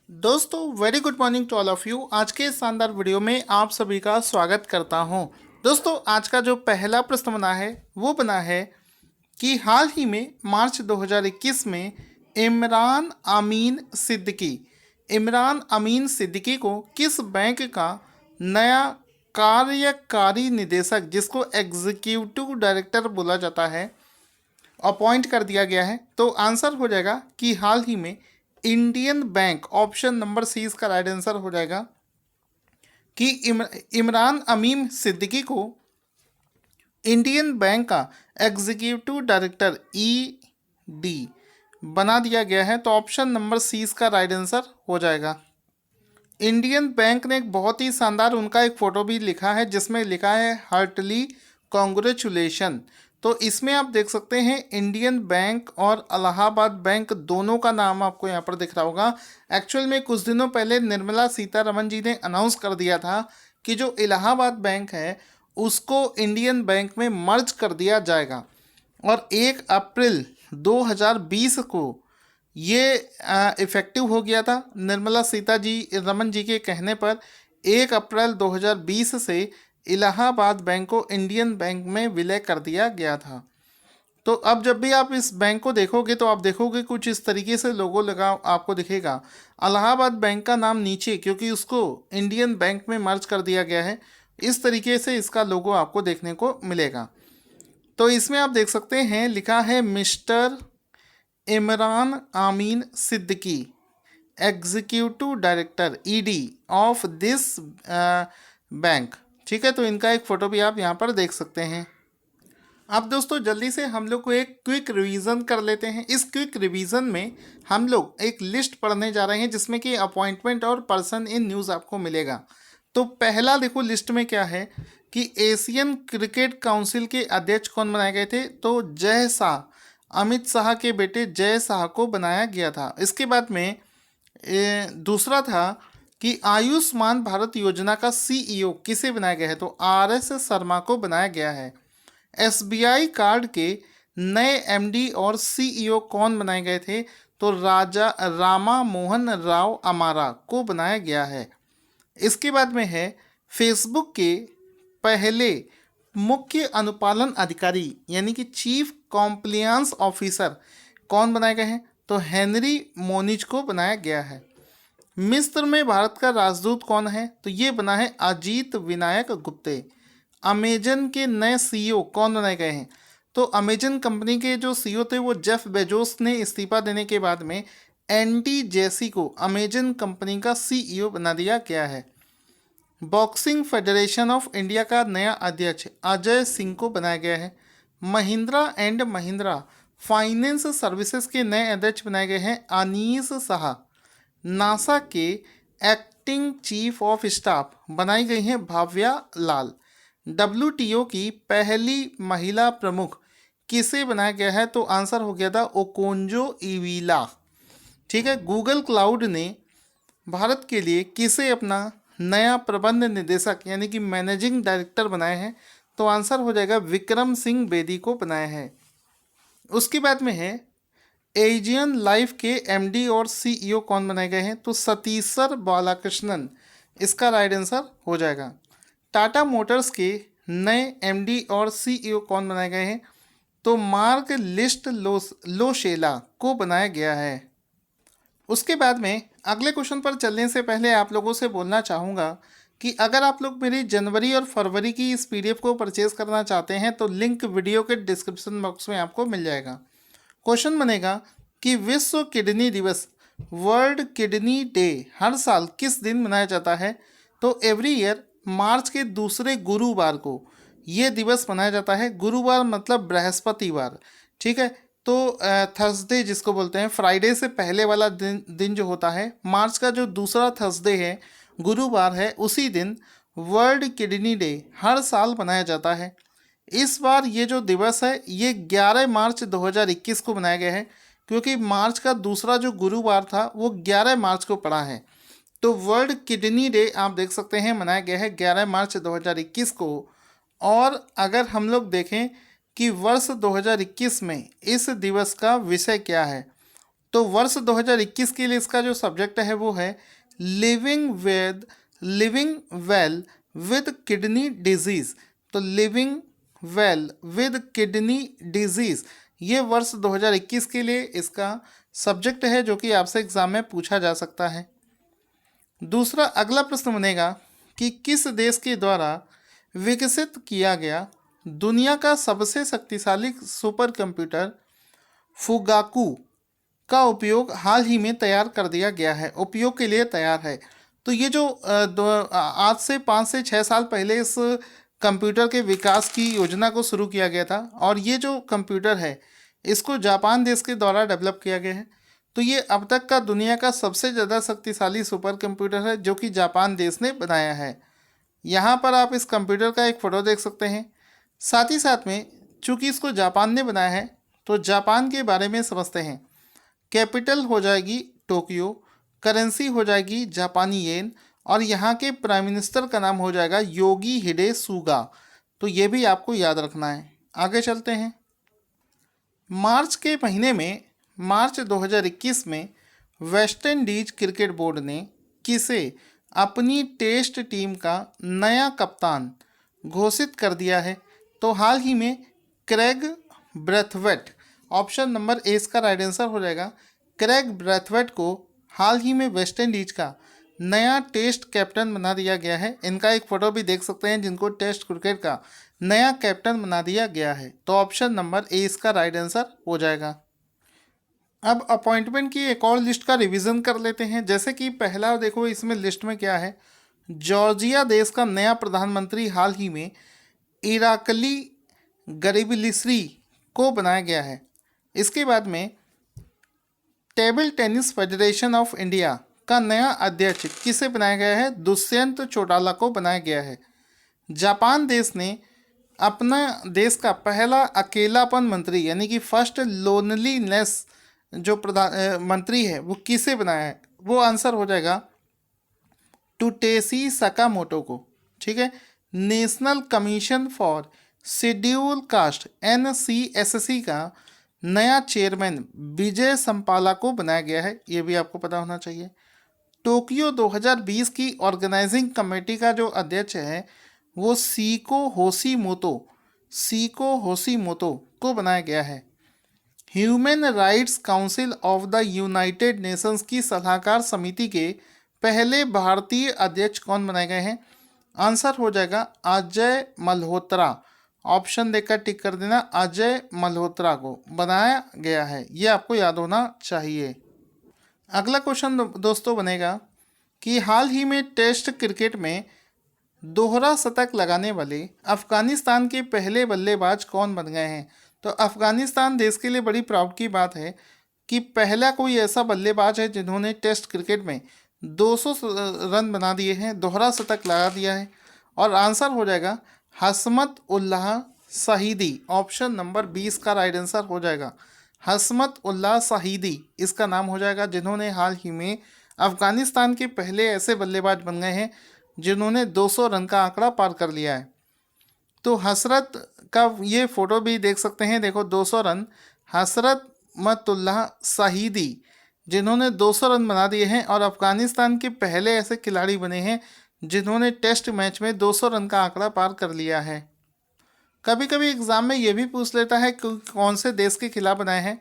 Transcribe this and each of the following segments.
दोस्तों very good morning to all of you. आज के इस शानदार वीडियो में आप सभी का स्वागत करता हूं। दोस्तों आज का जो पहला प्रश्न बना है वो बना है कि हाल ही में मार्च 2021 में इमरान अमीन सिद्दीकी इमरान अमीन सिद्दीकी को किस बैंक का नया कार्यकारी निदेशक, जिसको एग्जीक्यूटिव डायरेक्टर बोला जाता है, अपॉइंट कर दिया गया है। तो आंसर हो जाएगा कि हाल ही में Indian Bank. Option number C इसका राइट आंसर हो जाएगा कि इमरान अमीन सिद्दीकी को इंडियन बैंक का एग्जीक्यूटिव डायरेक्टर ईडी बना दिया गया है। तो ऑप्शन नंबर सी इसका राइट आंसर हो जाएगा। इंडियन बैंक ने एक बहुत ही शानदार उनका एक फ़ोटो भी लिखा है जिसमें लिखा है हार्टली कॉन्ग्रेचुलेशन। तो इसमें आप देख सकते हैं इंडियन बैंक और इलाहाबाद बैंक दोनों का नाम आपको यहाँ पर दिख रहा होगा। एक्चुअल में कुछ दिनों पहले निर्मला सीतारमण जी ने अनाउंस कर दिया था कि जो इलाहाबाद बैंक है उसको इंडियन बैंक में मर्ज कर दिया जाएगा और 1 अप्रैल 2020 को ये इफ़ेक्टिव हो गया था। निर्मला रमन जी के कहने पर 1 अप्रैल 2020 से इलाहाबाद बैंक को इंडियन बैंक में विलय कर दिया गया था। तो अब जब भी आप इस बैंक को देखोगे तो आप देखोगे कुछ इस तरीके से लोगो लगा आपको दिखेगा। इलाहाबाद बैंक का नाम नीचे, क्योंकि उसको इंडियन बैंक में मर्ज कर दिया गया है, इस तरीके से इसका लोगो आपको देखने को मिलेगा। तो इसमें आप देख सकते हैं लिखा है मिस्टर इमरान आमीन Siddiqui executive director ED of this bank. ठीक है, तो इनका एक फ़ोटो भी आप यहाँ पर देख सकते हैं। अब दोस्तों जल्दी से हम लोग को एक क्विक रिवीजन कर लेते हैं। इस क्विक रिवीजन में हम लोग एक लिस्ट पढ़ने जा रहे हैं जिसमें कि अपॉइंटमेंट और पर्सन इन न्यूज़ आपको मिलेगा। तो पहला देखो लिस्ट में क्या है कि एशियन क्रिकेट काउंसिल के अध्यक्ष कौन बनाए गए थे, तो जय शाह, अमित शाह के बेटे जय शाह को बनाया गया था। इसके बाद में दूसरा था कि आयुष्मान भारत योजना का सीईओ किसे बनाया गया है, तो आरएस शर्मा को बनाया गया है। एसबीआई कार्ड के नए एमडी और सीईओ कौन बनाए गए थे, तो रामा मोहन राव अमारा को बनाया गया है। इसके बाद में है फेसबुक के पहले मुख्य अनुपालन अधिकारी यानी कि चीफ कॉम्प्लियंस ऑफिसर कौन बनाए गए हैं, तो हेनरी मोनिज को बनाया गया है। मिस्र में भारत का राजदूत कौन है, तो ये बना है अजीत विनायक गुप्ते। अमेजन के नए सीईओ कौन बनाए गए हैं, तो अमेजन कंपनी के जो सीईओ थे वो जेफ बेजोस ने इस्तीफा देने के बाद में एंडी जेसी को अमेजन कंपनी का सीईओ बना दिया गया है। बॉक्सिंग फेडरेशन ऑफ इंडिया का नया अध्यक्ष अजय सिंह को बनाया गया है। Mahindra and Mahindra finance services के नए अध्यक्ष बनाए गए हैं अनीस शाह। नासा के एक्टिंग चीफ ऑफ स्टाफ बनाई गई हैं भाव्या लाल। डब्ल्यूटीओ की पहली महिला प्रमुख किसे बनाया गया है, तो आंसर हो गया था ओकोंजो इविला। ठीक है, गूगल क्लाउड ने भारत के लिए किसे अपना नया प्रबंध निदेशक यानी कि मैनेजिंग डायरेक्टर बनाए हैं, तो आंसर हो जाएगा विक्रम सिंह बेदी को बनाया है। उसके बाद में है एजियन लाइफ के एमडी और सीईओ कौन बनाए गए हैं, तो सतीशर बालाकृष्णन इसका राइट आंसर हो जाएगा। टाटा मोटर्स के नए एमडी और सीईओ कौन बनाए गए हैं, तो मार्क लिस्ट लोशेला को बनाया गया है। उसके बाद में अगले क्वेश्चन पर चलने से पहले आप लोगों से बोलना चाहूँगा कि अगर आप लोग मेरी जनवरी और फरवरी की इस पीडीएफ को परचेज करना चाहते हैं तो लिंक वीडियो के डिस्क्रिप्शन बॉक्स में आपको मिल जाएगा। क्वेश्चन बनेगा कि विश्व किडनी दिवस वर्ल्ड किडनी डे हर साल किस दिन मनाया जाता है, तो एवरी ईयर मार्च के दूसरे गुरुवार को ये दिवस मनाया जाता है। गुरुवार मतलब बृहस्पतिवार। ठीक है, तो थर्सडे जिसको बोलते हैं, फ्राइडे से पहले वाला दिन जो होता है, मार्च का जो दूसरा थर्सडे है, गुरुवार है, उसी दिन वर्ल्ड किडनी डे हर साल मनाया जाता है। इस बार ये जो दिवस है ये 11 मार्च 2021 को मनाया गया है, क्योंकि मार्च का दूसरा जो गुरुवार था वो 11 मार्च को पड़ा है। तो वर्ल्ड किडनी डे आप देख सकते हैं मनाया गया है 11 मार्च 2021 को। और अगर हम लोग देखें कि वर्ष 2021 में इस दिवस का विषय क्या है, तो वर्ष 2021 के लिए इसका जो सब्जेक्ट है वो है living well with kidney disease. तो living well with kidney disease ये वर्ष 2021 के लिए इसका सब्जेक्ट है, जो कि आपसे एग्जाम में पूछा जा सकता है। दूसरा अगला प्रश्न बनेगा कि किस देश के द्वारा विकसित किया गया दुनिया का सबसे शक्तिशाली सुपर कंप्यूटर फुगाकू का उपयोग हाल ही में तैयार कर दिया गया है, उपयोग के लिए तैयार है। तो ये जो आज से 5 से 6 साल पहले इस कंप्यूटर के विकास की योजना को शुरू किया गया था, और ये जो कंप्यूटर है इसको जापान देश के द्वारा डेवलप किया गया है। तो ये अब तक का दुनिया का सबसे ज़्यादा शक्तिशाली सुपर कंप्यूटर है, जो कि जापान देश ने बनाया है। यहाँ पर आप इस कंप्यूटर का एक फ़ोटो देख सकते हैं। साथ ही साथ में चूँकि इसको जापान ने बनाया है, तो जापान के बारे में समझते हैं। कैपिटल हो जाएगी टोक्यो, करेंसी हो जाएगी जापानी येन, और यहाँ के प्राइम मिनिस्टर का नाम हो जाएगा योगी हिडे सुगा। तो ये भी आपको याद रखना है। आगे चलते हैं। मार्च के महीने में मार्च 2021 में वेस्ट इंडीज क्रिकेट बोर्ड ने किसे अपनी टेस्ट टीम का नया कप्तान घोषित कर दिया है? तो हाल ही में Craig Brathwaite, option number A इसका राइट आंसर हो जाएगा। क्रेग ब्रैथवेट को हाल ही में वेस्ट इंडीज का नया टेस्ट कैप्टन बना दिया गया है। इनका एक फ़ोटो भी देख सकते हैं, जिनको टेस्ट क्रिकेट का नया कैप्टन बना दिया गया है। तो ऑप्शन नंबर ए इसका राइट आंसर हो जाएगा। अब अपॉइंटमेंट की एक और लिस्ट का रिवीजन कर लेते हैं। जैसे कि पहला देखो इसमें लिस्ट में क्या है, जॉर्जिया देश का नया प्रधानमंत्री हाल ही में इराकली गरिबलिस्री को बनाया गया है। इसके बाद में table tennis federation of India का नया अध्यक्ष किसे बनाया गया है? दुष्यंत चौटाला को बनाया गया है। जापान देश ने अपना देश का पहला अकेलापन मंत्री यानी कि फर्स्ट लोनलीनेस जो प्रधान मंत्री है वो किसे बनाया है? वो आंसर हो जाएगा टुटेसी सकामोटो को। ठीक है। National commission for schedule caste NCSC का नया चेयरमैन विजय संपाला को बनाया गया है। ये भी आपको पता होना चाहिए। टोक्यो 2020 की ऑर्गेनाइजिंग कमेटी का जो अध्यक्ष है वो सीको होशीमोतो को बनाया गया है। Human rights council of the United Nations की सलाहकार समिति के पहले भारतीय अध्यक्ष कौन बनाए गए हैं? आंसर हो जाएगा अजय मल्होत्रा। ऑप्शन देकर टिक कर देना, अजय मल्होत्रा को बनाया गया है। ये आपको याद होना चाहिए। अगला क्वेश्चन दोस्तों बनेगा कि हाल ही में टेस्ट क्रिकेट में दोहरा शतक लगाने वाले अफगानिस्तान के पहले बल्लेबाज कौन बन गए हैं? तो अफगानिस्तान देश के लिए बड़ी प्राउड की बात है कि पहला कोई ऐसा बल्लेबाज है जिन्होंने टेस्ट क्रिकेट में 200 रन बना दिए हैं, दोहरा शतक लगा दिया है। और आंसर हो जाएगा हसमत उल्लाह शाहिदी। ऑप्शन नंबर 20 का राइट आंसर हो जाएगा। हसमत उल्लाह शाहिदी इसका नाम हो जाएगा, जिन्होंने हाल ही में अफगानिस्तान के पहले ऐसे बल्लेबाज बन गए हैं जिन्होंने 200 रन का आंकड़ा पार कर लिया है। तो हसरत का ये फ़ोटो भी देख सकते हैं, देखो 200 रन, हसरत मतुल्लाह शाहिदी जिन्होंने 200 रन बना दिए हैं और अफगानिस्तान के पहले ऐसे खिलाड़ी बने हैं जिन्होंने टेस्ट मैच में 200 रन का आंकड़ा पार कर लिया है। कभी कभी एग्ज़ाम में ये भी पूछ लेता है कि कौन से देश के खिलाफ बनाए हैं,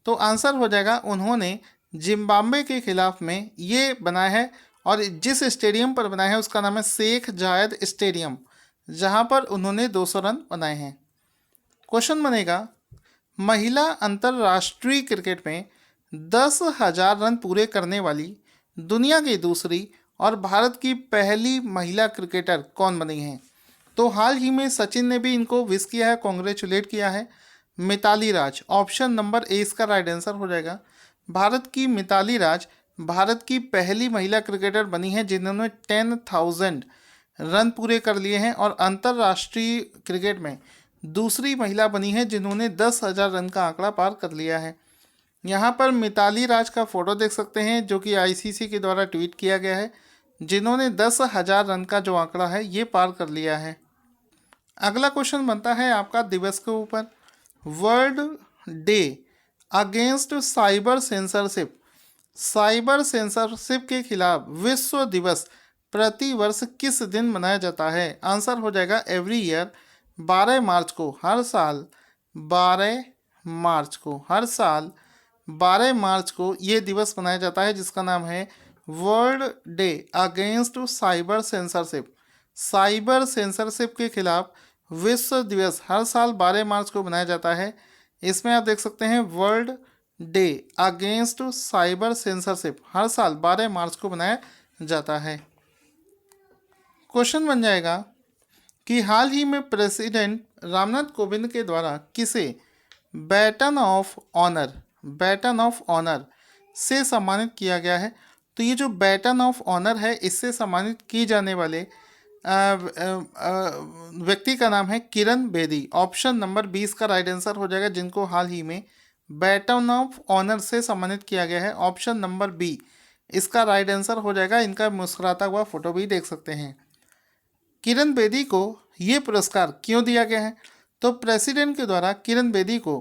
तो आंसर हो जाएगा उन्होंने जिम्बाब्वे के खिलाफ में ये बनाया है, और जिस स्टेडियम पर बनाया है उसका नाम है शेख जायद स्टेडियम, जहां पर उन्होंने 200 रन बनाए हैं। क्वेश्चन बनेगा महिला अंतर्राष्ट्रीय क्रिकेट में 10,000 रन पूरे करने वाली दुनिया की दूसरी और भारत की पहली महिला क्रिकेटर कौन बनी हैं? तो हाल ही में सचिन ने भी इनको विश किया है, कॉन्ग्रेचुलेट किया है। मिताली राज, ऑप्शन नंबर ए इसका राइट आंसर हो जाएगा। भारत की मिताली राज भारत की पहली महिला क्रिकेटर बनी है जिन्होंने 10,000 रन पूरे कर लिए हैं, और अंतर्राष्ट्रीय क्रिकेट में दूसरी महिला बनी है जिन्होंने 10,000 रन का आंकड़ा पार कर लिया है। यहाँ पर मिताली राज का फोटो देख सकते हैं जो कि ICC के द्वारा ट्वीट किया गया है, जिन्होंने 10,000 रन का जो आंकड़ा है ये पार कर लिया है। अगला क्वेश्चन बनता है आपका दिवस के ऊपर। World day against cyber censorship, cyber censorship के खिलाफ विश्व दिवस प्रति वर्ष किस दिन मनाया जाता है? आंसर हो जाएगा एवरी ईयर, 12 मार्च को, हर साल 12 मार्च को, हर साल 12 मार्च को ये दिवस मनाया जाता है जिसका नाम है world day against cyber censorship. Cyber censorship के खिलाफ विश्व दिवस हर साल 12 मार्च को मनाया जाता है। इसमें आप देख सकते हैं world day against cyber censorship हर साल 12 मार्च को मनाया जाता है। क्वेश्चन बन जाएगा कि हाल ही में प्रेसिडेंट रामनाथ कोविंद के द्वारा किसे बैटन ऑफ ऑनर से सम्मानित किया गया है? तो ये जो बैटन ऑफ ऑनर है इससे सम्मानित की जाने वाले व्यक्ति का नाम है किरण बेदी। ऑप्शन नंबर 20 का राइट आंसर हो जाएगा, जिनको हाल ही में बैटन ऑफ ऑनर से सम्मानित किया गया है। ऑप्शन नंबर बी इसका राइट आंसर हो जाएगा। इनका मुस्कुराता हुआ फोटो भी देख सकते हैं। किरण बेदी को ये पुरस्कार क्यों दिया गया है? तो प्रेसिडेंट के द्वारा किरण बेदी को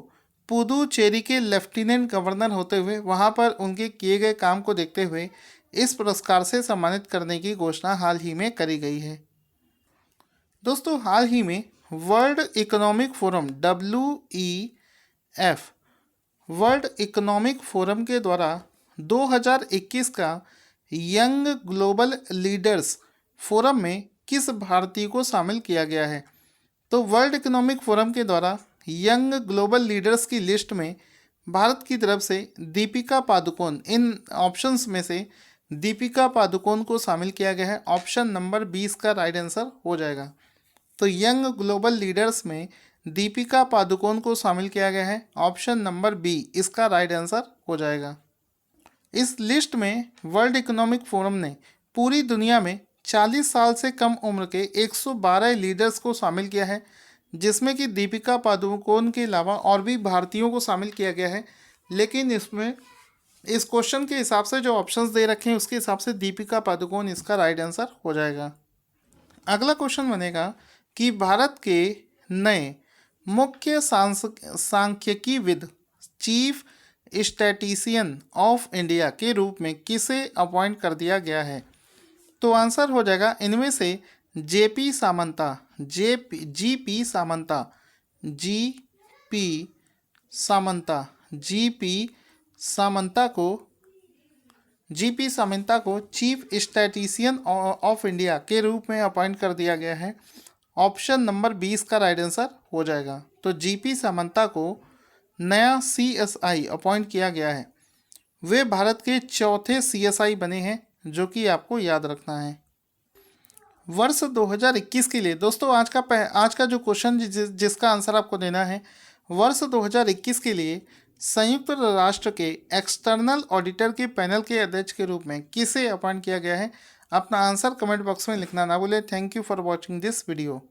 पुदुचेरी के लेफ्टिनेंट गवर्नर होते हुए वहाँ पर उनके किए गए काम को देखते हुए इस पुरस्कार से सम्मानित करने की घोषणा हाल ही में करी गई है। दोस्तों, हाल ही में world economic forum WEF world economic forum के द्वारा 2021 का यंग ग्लोबल लीडर्स फोरम में किस भारतीय को शामिल किया गया है? तो वर्ल्ड इकोनॉमिक फोरम के द्वारा यंग ग्लोबल लीडर्स की लिस्ट में भारत की तरफ से दीपिका पादुकोण, इन ऑप्शंस में से दीपिका पादुकोण को शामिल किया गया है। ऑप्शन नंबर 20 का राइट आंसर हो जाएगा। तो यंग ग्लोबल लीडर्स में दीपिका पादुकोण को शामिल किया गया है। ऑप्शन नंबर बी इसका राइट आंसर हो जाएगा। इस लिस्ट में वर्ल्ड इकोनॉमिक फोरम ने पूरी दुनिया में 40 साल से कम उम्र के 112 लीडर्स को शामिल किया है, जिसमें कि दीपिका पादुकोण के अलावा और भी भारतीयों को शामिल किया गया है। लेकिन इसमें इस क्वेश्चन के हिसाब से जो ऑप्शंस दे रखे हैं उसके हिसाब से दीपिका पादुकोण इसका राइट आंसर हो जाएगा। अगला क्वेश्चन बनेगा कि भारत के नए मुख्य सांख्यिकीविद, चीफ स्टैटिस्टिशियन ऑफ इंडिया के रूप में किसे अपॉइंट कर दिया गया है? तो आंसर हो जाएगा इनमें से जीपी सामंता को चीफ स्टैटिस्टिशियन ऑफ इंडिया के रूप में अपॉइंट कर दिया गया है। ऑप्शन नंबर 20 का राइट आंसर हो जाएगा। तो जीपी सामंता को नया CSI अपॉइंट किया गया है। वे भारत के चौथे CSI बने हैं, जो कि आपको याद रखना है। वर्ष 2021 के लिए दोस्तों आज का जो क्वेश्चन जिसका आंसर आपको देना है, वर्ष 2021 के लिए संयुक्त राष्ट्र के एक्सटर्नल ऑडिटर के पैनल के अध्यक्ष के रूप में किसे अपॉइंट किया गया है? अपना आंसर कमेंट बॉक्स में लिखना ना भूलें। Thank you for watching this video.